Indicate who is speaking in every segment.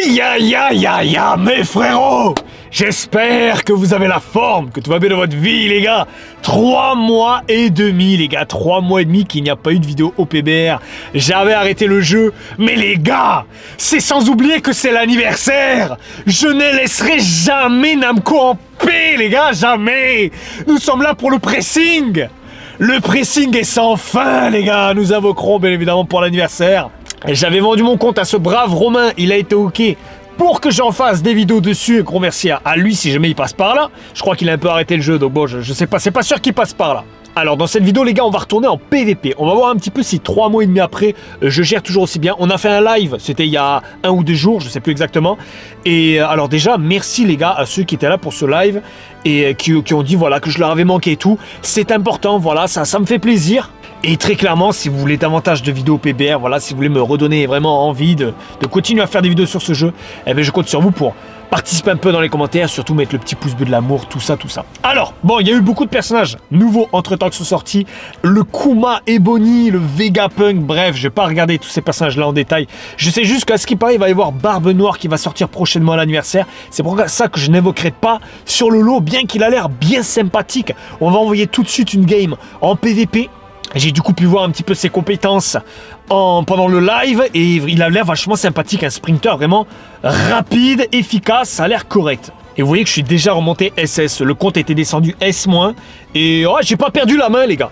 Speaker 1: Aïe, aïe, aïe, aïe, aïe, mes frérots! J'espère que vous avez la forme, que tout va bien dans votre vie, les gars. 3 mois et demi, les gars. 3 mois et demi qu'il n'y a pas eu de vidéo au PBR. J'avais arrêté le jeu. Mais les gars, c'est sans oublier que c'est l'anniversaire. Je ne laisserai jamais Namco en paix, les gars. Jamais. Nous sommes là pour le pressing. Le pressing est sans fin, les gars. Nous invoquerons, bien évidemment, pour l'anniversaire. J'avais vendu mon compte à ce brave Romain. Il a été OK pour que j'en fasse des vidéos dessus. Gros merci à lui si jamais il passe par là. Je crois qu'il a un peu arrêté le jeu, donc bon, je sais pas, c'est pas sûr qu'il passe par là. Alors dans cette vidéo les gars, on va retourner en PVP. On va voir un petit peu si 3 mois et demi après, je gère toujours aussi bien. On a fait un live, c'était il y a 1 ou 2 jours, je sais plus exactement. Et alors déjà, merci les gars à ceux qui étaient là pour ce live et qui ont dit voilà que je leur avais manqué et tout. C'est important, voilà, ça me fait plaisir. Et très clairement, si vous voulez davantage de vidéos PBR, voilà, si vous voulez me redonner vraiment envie de continuer à faire des vidéos sur ce jeu, eh bien je compte sur vous pour participer un peu dans les commentaires, surtout mettre le petit pouce bleu de l'amour, tout ça. Alors, bon, il y a eu beaucoup de personnages nouveaux entre-temps qui sont sortis. Le Kuma Ebony, le Vegapunk, bref, je vais pas regarder tous ces personnages-là en détail. Je sais juste qu'à ce qui paraît, il va y avoir Barbe Noire qui va sortir prochainement à l'anniversaire. C'est pour ça que je n'évoquerai pas sur le lot, bien qu'il a l'air bien sympathique. On va envoyer tout de suite une game en PVP. J'ai du coup pu voir un petit peu ses compétences pendant le live et il a l'air vachement sympathique, un sprinter vraiment rapide, efficace, ça a l'air correct. Et vous voyez que je suis déjà remonté SS, le compte était descendu S- et ouais, j'ai pas perdu la main les gars.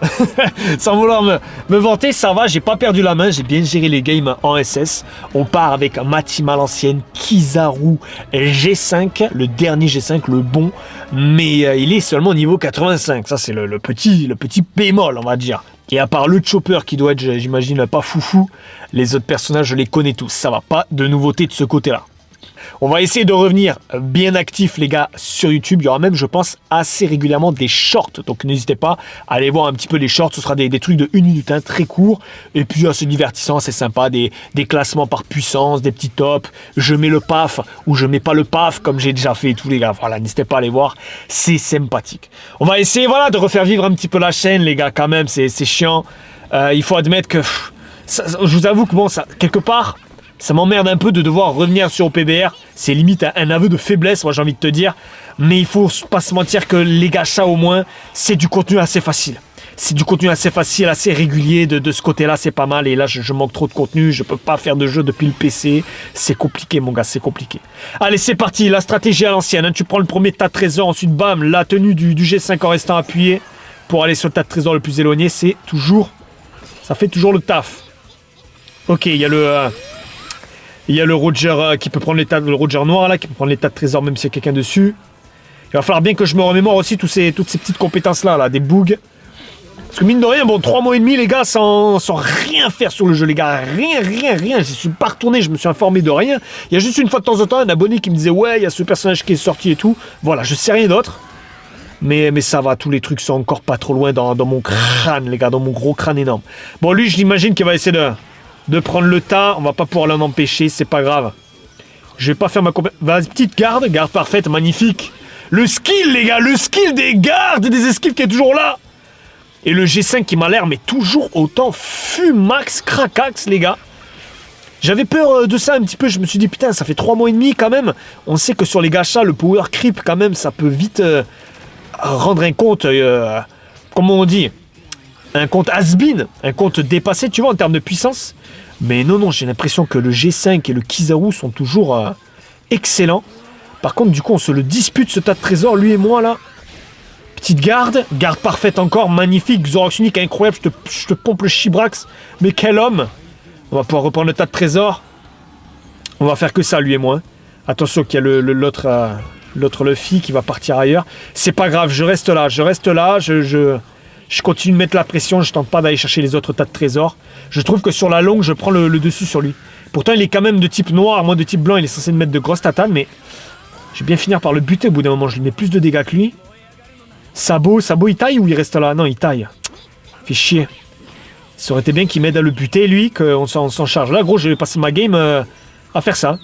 Speaker 1: Sans vouloir me vanter, ça va, j'ai pas perdu la main, j'ai bien géré les games en SS. On part avec ma team à l'ancienne, Kizaru G5, le dernier G5, le bon, mais il est seulement niveau 85, ça c'est le petit bémol on va dire. Et à part le Chopper qui doit être, j'imagine, pas foufou, les autres personnages, je les connais tous. Ça va, pas de nouveauté de ce côté-là. On va essayer de revenir bien actifs, les gars, sur YouTube. Il y aura même, je pense, assez régulièrement des shorts. Donc n'hésitez pas à aller voir un petit peu les shorts. Ce sera des trucs de 1 minute, hein, très courts. Et puis assez divertissant, c'est sympa. Des classements par puissance, des petits tops. Je mets le PAF ou je mets pas le PAF, comme j'ai déjà fait et tout, les gars. Voilà, n'hésitez pas à aller voir. C'est sympathique. On va essayer, voilà, de refaire vivre un petit peu la chaîne, les gars, quand même. C'est chiant. Il faut admettre que... je vous avoue que, bon, ça, quelque part... Ça m'emmerde un peu de devoir revenir sur PBR. C'est limite un aveu de faiblesse, moi j'ai envie de te dire. Mais il faut pas se mentir que les gachas au moins, c'est du contenu assez facile. C'est du contenu assez facile, assez régulier. De ce côté-là, c'est pas mal. Et là, je manque trop de contenu. Je peux pas faire de jeu depuis le PC. C'est compliqué, mon gars, c'est compliqué. Allez, c'est parti. La stratégie à l'ancienne. Hein. Tu prends le premier tas de trésors. Ensuite, bam, la tenue du G5 en restant appuyé pour aller sur le tas de trésors le plus éloigné. C'est toujours... Ça fait toujours le taf. Ok, il y a le... Il y a le Roger qui peut prendre le Roger noir là, qui peut prendre les tas de trésors même s'il y a quelqu'un dessus. Il va falloir bien que je me remémore aussi toutes ces petites compétences là, des bugs. Parce que mine de rien, bon, 3 mois et demi les gars, sans rien faire sur le jeu les gars, rien. Je suis pas retourné, je me suis informé de rien. Il y a juste une fois de temps en temps un abonné qui me disait ouais, il y a ce personnage qui est sorti et tout. Voilà, je sais rien d'autre. Mais ça va, tous les trucs sont encore pas trop loin dans mon crâne les gars, dans mon gros crâne énorme. Bon lui, je l'imagine qu'il va essayer de prendre le tas, on va pas pouvoir l'en empêcher, c'est pas grave. Je vais pas faire ma compétence. Vas-y, petite garde parfaite, magnifique. Le skill, les gars, le skill des gardes, des esquives qui est toujours là. Et le G5 qui m'a l'air, mais toujours autant fumax, crackax, les gars. J'avais peur de ça un petit peu, je me suis dit, putain, ça fait 3 mois et demi quand même. On sait que sur les gachas, le power creep, quand même, ça peut vite rendre un compte, comment on dit, un compte has-been, un compte dépassé, tu vois, en termes de puissance. Mais non, j'ai l'impression que le G5 et le Kizaru sont toujours excellents. Par contre, du coup, on se le dispute, ce tas de trésors, lui et moi, là. Petite garde parfaite encore, magnifique, Xorox unique, incroyable, je te pompe le Chibrax. Mais quel homme! On va pouvoir reprendre le tas de trésors. On va faire que ça, lui et moi. Attention qu'il y a l'autre Luffy qui va partir ailleurs. C'est pas grave, je reste là, je continue de mettre la pression, je tente pas d'aller chercher les autres tas de trésors. Je trouve que sur la longue, je prends le dessus sur lui. Pourtant, il est quand même de type noir, moi de type blanc, il est censé me mettre de grosses tatanes, mais je vais bien finir par le buter au bout d'un moment. Je lui mets plus de dégâts que lui. Sabo, il taille ou il reste là? Non, il taille. Fait chier. Ça aurait été bien qu'il m'aide à le buter, lui, qu'on s'en charge. Là, gros, je vais passer ma game à faire ça.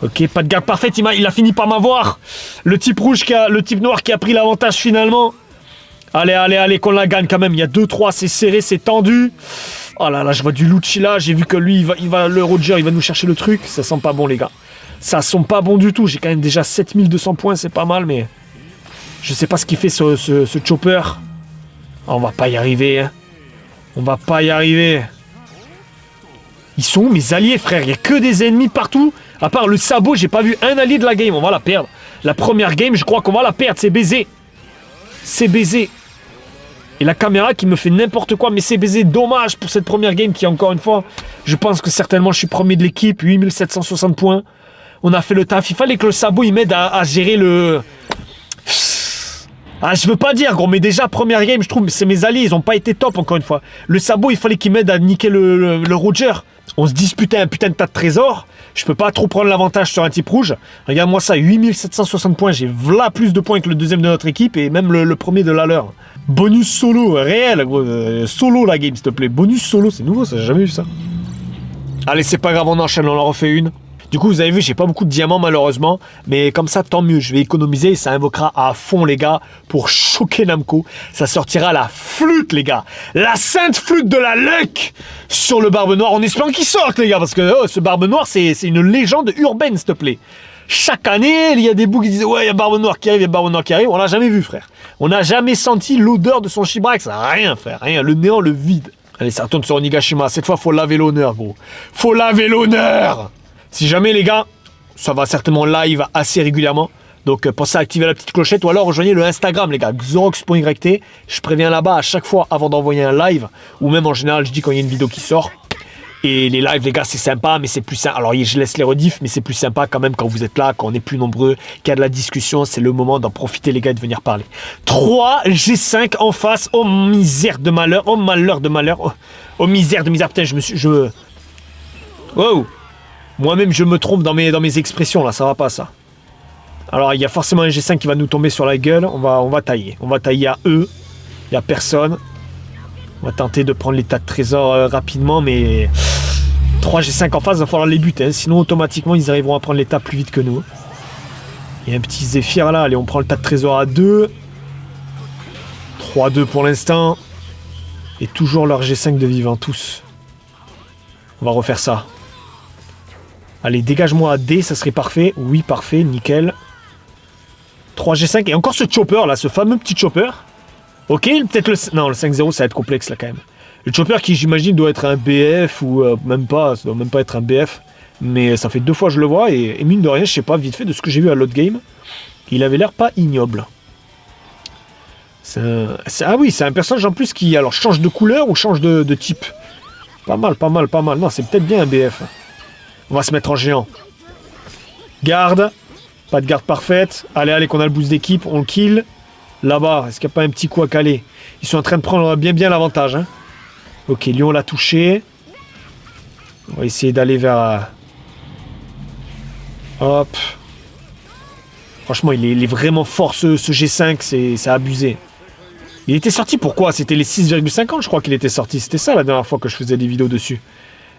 Speaker 1: Ok, pas de garde parfaite, il a fini par m'avoir. Le type noir qui a pris l'avantage finalement. Allez, qu'on la gagne quand même. Il y a 2-3, c'est serré, c'est tendu. Oh là là, je vois du Lucci là, j'ai vu que lui, le Roger, il va nous chercher le truc. Ça sent pas bon, les gars. Ça sent pas bon du tout. J'ai quand même déjà 7200 points, c'est pas mal, mais... Je sais pas ce qu'il fait, ce chopper. Oh, on va pas y arriver, hein. On va pas y arriver. Ils sont où, mes alliés, frère? Il y a que des ennemis partout. À part le sabot, j'ai pas vu un allié de la game. On va la perdre. La première game, je crois qu'on va la perdre. C'est baisé. C'est baisé. Et la caméra qui me fait n'importe quoi, mais c'est baisé. Dommage pour cette première game qui, encore une fois, je pense que certainement je suis premier de l'équipe. 8760 points. On a fait le taf. Il fallait que le sabot il m'aide à gérer le... Ah, je veux pas dire, gros, mais déjà, première game, je trouve, c'est mes alliés, ils ont pas été top, encore une fois. Le sabot, il fallait qu'il m'aide à niquer le Roger. On se disputait un putain de tas de trésors. Je peux pas trop prendre l'avantage sur un type rouge. Regarde-moi ça, 8760 points. J'ai v'là plus de points que le deuxième de notre équipe et même le premier de la leur. Bonus solo, réel, gros. Solo la game, s'il te plaît. Bonus solo, c'est nouveau, ça, j'ai jamais vu ça. Allez, c'est pas grave, on enchaîne, on en refait une. Du coup, vous avez vu, j'ai pas beaucoup de diamants malheureusement, mais comme ça, tant mieux. Je vais économiser et ça invoquera à fond, les gars, pour choquer Namco. Ça sortira la flûte, les gars. La sainte flûte de la luck sur le Barbe Noire. En espérant qu'il sorte, les gars, parce que ce Barbe Noire, c'est une légende urbaine, s'il te plaît. Chaque année, il y a des bouts qui disent « Ouais, il y a Barbe Noire qui arrive, il y a Barbe Noire qui arrive. » On l'a jamais vu, frère. On n'a jamais senti l'odeur de son Chibrax. Rien, frère, rien. Le néant, le vide. Allez, ça retourne sur Onigashima. Cette fois, faut laver l'honneur, gros. Faut laver l'honneur. Si jamais, les gars, ça va certainement live assez régulièrement. Donc, pensez à activer la petite clochette ou alors rejoignez le Instagram, les gars, xorox.yt. Je préviens là-bas à chaque fois avant d'envoyer un live. Ou même en général, je dis quand il y a une vidéo qui sort. Et les lives, les gars, c'est sympa, mais c'est plus sympa. Alors, je laisse les rediffs, mais c'est plus sympa quand même quand vous êtes là, quand on est plus nombreux, qu'il y a de la discussion. C'est le moment d'en profiter, les gars, et de venir parler. 3 G5 en face. Oh, misère de malheur. Oh, malheur de malheur. Oh, misère de misère. Putain, Wow. Moi-même, je me trompe dans mes expressions, là. Ça va pas, ça. Alors, il y a forcément un G5 qui va nous tomber sur la gueule. On va tailler. On va tailler à eux. Il n'y a personne. On va tenter de prendre les tas de trésors rapidement, mais 3 G5 en face, il va falloir les buter. Hein. Sinon, automatiquement, ils arriveront à prendre les tas plus vite que nous. Il y a un petit Zéphyr là. Allez, on prend le tas de trésors à 2. 3-2 pour l'instant. Et toujours leur G5 de vivant, tous. On va refaire ça. Allez, dégage-moi à D, ça serait parfait. Oui, parfait, nickel. 3 G5. Et encore ce chopper là, ce fameux petit chopper. Ok, peut-être le... Non, le 5-0, ça va être complexe là quand même. Le chopper qui, j'imagine, doit être un BF ou même pas, ça doit même pas être un BF. Mais ça fait 2 fois que je le vois et mine de rien, je sais pas, vite fait, de ce que j'ai vu à l'autre game, il avait l'air pas ignoble. Ah oui, c'est un personnage en plus qui alors change de couleur ou change de type. Pas mal, pas mal, pas mal. Non, c'est peut-être bien un BF. On va se mettre en géant. Garde. Pas de garde parfaite. Allez, allez, qu'on a le boost d'équipe, on le kill. Là-bas, est-ce qu'il n'y a pas un petit coup à caler? Ils sont en train de prendre bien l'avantage. Hein. Ok, Lyon l'a touché. On va essayer d'aller vers... Hop. Franchement, il est vraiment fort ce G5, c'est abusé. Il était sorti pourquoi? C'était les 6,50 je crois qu'il était sorti. C'était ça la dernière fois que je faisais des vidéos dessus.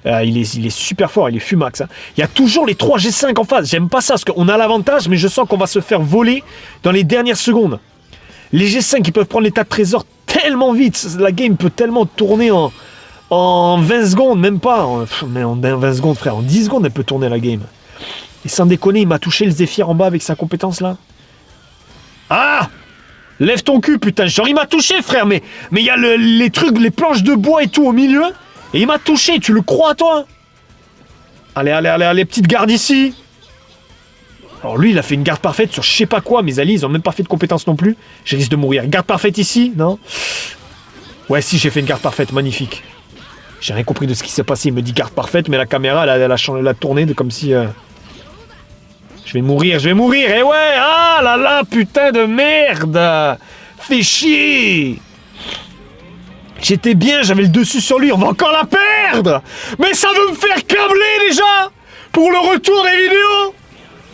Speaker 1: Il est super fort, il est fumax. Hein. Il y a toujours les 3 G5 en face. J'aime pas ça parce qu'on a l'avantage, mais je sens qu'on va se faire voler dans les dernières secondes. Les G5, ils peuvent prendre les tas de trésors tellement vite. La game peut tellement tourner en 20 secondes, même pas. Mais en 20 secondes, frère. En 10 secondes, elle peut tourner la game. Et sans déconner, il m'a touché le Zéphyr en bas avec sa compétence là. Ah! Lève ton cul, putain. Genre, il m'a touché, frère. Mais il y a les trucs, les planches de bois et tout au milieu. Et il m'a touché. Tu le crois, toi? Allez, allez, allez, allez. Petite garde ici. Alors lui, il a fait une garde parfaite sur je sais pas quoi. Mes alliés, ils ont même pas fait de compétences non plus. Je risque de mourir. Garde parfaite ici, non? Ouais, si, j'ai fait une garde parfaite. Magnifique. J'ai rien compris de ce qui s'est passé. Il me dit garde parfaite, mais la caméra, elle a tourné de comme si... Je vais mourir, je vais mourir. Eh ouais, ah là là, putain de merde. Fais chier. J'étais bien, j'avais le dessus sur lui. On va encore la perdre. Mais ça veut me faire câbler déjà. Pour le retour des vidéos.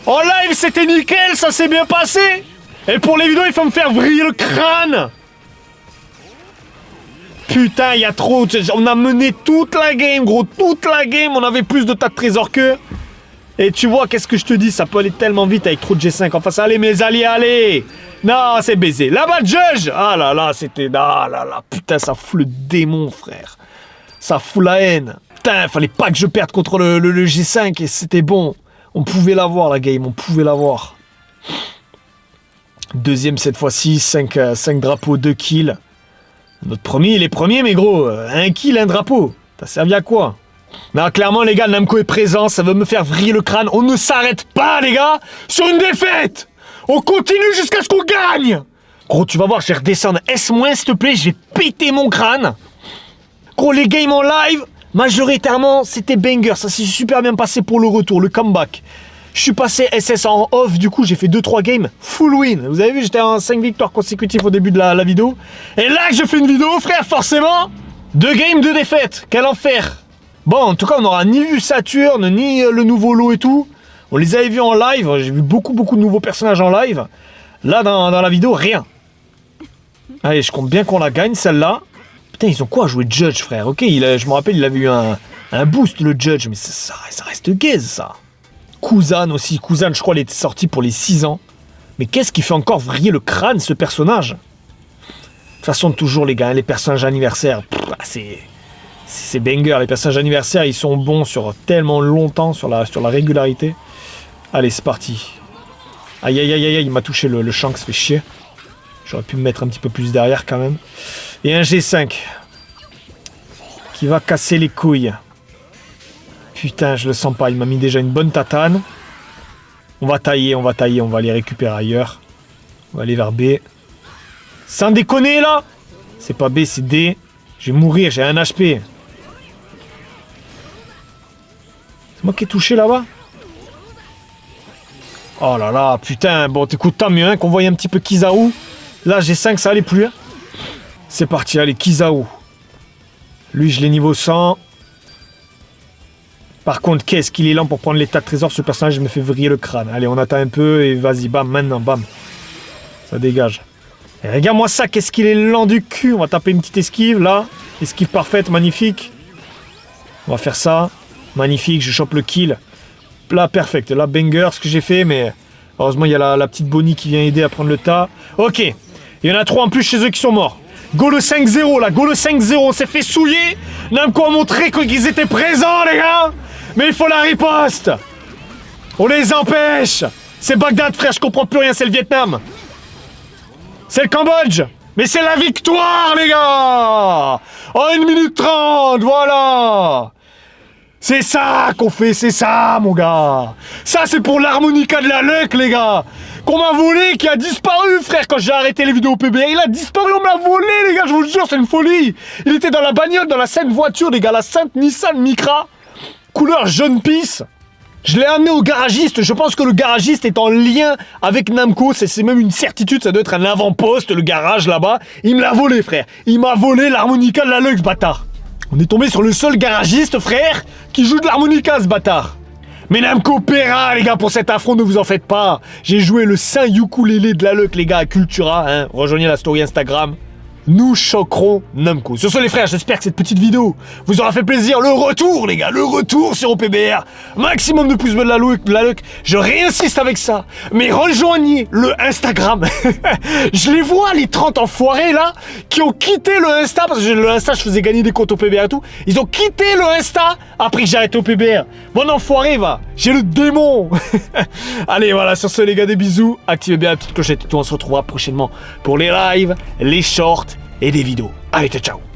Speaker 1: En live, c'était nickel, ça s'est bien passé. Et pour les vidéos, il faut me faire vriller le crâne. Putain, il y a trop... On a mené toute la game, gros. Toute la game, on avait plus de tas de trésors qu'eux. Et tu vois, qu'est-ce que je te dis? Ça peut aller tellement vite avec trop de G5 en face. Allez, mes alliés, allez. Non, c'est baisé. Là-bas, Judge. Ah là là, c'était... Ah là là, putain, ça fout le démon, frère. Ça fout la haine. Putain, fallait pas que je perde contre le G5 et c'était bon. On pouvait l'avoir la game, on pouvait l'avoir. Deuxième cette fois-ci, 5 drapeaux, 2 kills. Notre premier, il est premier, mais gros, 1 kill, 1 drapeau. T'as servi à quoi? Non, clairement, les gars, Namco est présent, ça veut me faire vriller le crâne. On ne s'arrête pas, les gars, sur une défaite. On continue jusqu'à ce qu'on gagne. Gros, tu vas voir, je vais redescendre S-, s'il te plaît, je vais péter mon crâne. Gros, les games en live, majoritairement, c'était banger. Ça s'est super bien passé pour le retour, le comeback. Je suis passé SS en off, du coup, j'ai fait 2-3 games full win. Vous avez vu, j'étais en 5 victoires consécutives au début de la vidéo. Et là que je fais une vidéo, frère, forcément, 2 games, 2 défaites. Quel enfer. Bon, en tout cas, on n'aura ni vu Saturne, ni le nouveau lot et tout. On les avait vus en live. J'ai vu beaucoup de nouveaux personnages en live. Là, dans la vidéo, rien. Allez, je compte bien qu'on la gagne, celle-là. Putain, ils ont quoi à jouer Judge, frère? Ok, je me rappelle, il avait eu un boost, le Judge. Mais ça reste gaze, ça. Kuzan aussi. Kuzan, je crois, il était sorti pour les 6 ans. Mais qu'est-ce qui fait encore vriller le crâne, ce personnage? De toute façon, toujours, les gars, les personnages anniversaires, c'est banger. Les personnages anniversaires, ils sont bons sur tellement longtemps, sur la régularité. Allez, c'est parti. Aïe, il m'a touché le Shanks, ça fait chier. J'aurais pu me mettre un petit peu plus derrière, quand même. Et un G5. Qui va casser les couilles. Putain, je le sens pas. Il m'a mis déjà une bonne tatane. On va tailler. On va aller récupérer ailleurs. On va aller vers B. Sans déconner, là. C'est pas B, c'est D. Je vais mourir, j'ai un HP. C'est moi qui ai touché là-bas? Oh là là, putain. Bon, t'écoutes, tant mieux, hein, qu'on voyait un petit peu Kizaru. Là, G5, ça allait plus. Hein. C'est parti, allez, Kizaru. Lui, je l'ai niveau 100. Par contre, qu'est-ce qu'il est lent pour prendre l'état de trésor, ce personnage me fait vriller le crâne. Allez, on attend un peu et vas-y, bam, maintenant, bam. Ça dégage. Et regarde-moi ça, qu'est-ce qu'il est lent du cul. On va taper une petite esquive, là. Esquive parfaite, magnifique. On va faire ça. Magnifique, je chope le kill. Là, perfect. Là, banger, ce que j'ai fait, mais heureusement, il y a la petite Bonnie qui vient aider à prendre le tas. Ok. Il y en a 3 en plus chez eux qui sont morts. Go le 5-0, là. Go le 5-0. On s'est fait souiller. Namco a montré qu'ils étaient présents, les gars. Mais il faut la riposte. On les empêche. C'est Bagdad, frère, je comprends plus rien, c'est le Vietnam. C'est le Cambodge. Mais c'est la victoire, les gars. En 1 minute 30, voilà. C'est ça qu'on fait, c'est ça, mon gars. Ça, c'est pour l'harmonica de la luck, les gars. Qu'on m'a volé, qui a disparu, frère, quand j'ai arrêté les vidéos PBR. Il a disparu, on me l'a volé, les gars, je vous le jure, c'est une folie. Il était dans la bagnole, dans la sainte voiture, les gars, la sainte Nissan Micra. Couleur jaune pisse. Je l'ai amené au garagiste. Je pense que le garagiste est en lien avec Namco. C'est même une certitude. Ça doit être un avant-poste, le garage là-bas. Il me l'a volé, frère. Il m'a volé l'harmonica de la Lux, bâtard. On est tombé sur le seul garagiste, frère, qui joue de l'harmonica, ce bâtard. Mais Namco paiera, les gars, pour cet affront, ne vous en faites pas. J'ai joué le Saint ukulélé de la Lux, les gars, à Cultura. Hein. Rejoignez la story Instagram. Nous choquerons Namco. Sur ce, les frères, j'espère que cette petite vidéo vous aura fait plaisir. Le retour, les gars, le retour sur OPBR. Maximum de pouces bleus de la luck. Je réinsiste avec ça. Mais rejoignez le Instagram. Je les vois, les 30 enfoirés, là, qui ont quitté le Insta, parce que le Insta, je faisais gagner des comptes OPBR et tout. Ils ont quitté le Insta après que j'ai arrêté OPBR. Bon enfoiré, va. J'ai le démon. Allez, voilà, sur ce, les gars, des bisous. Activez bien la petite clochette et tout. On se retrouvera prochainement pour les lives, les shorts et des vidéos. Allez, ciao, ciao.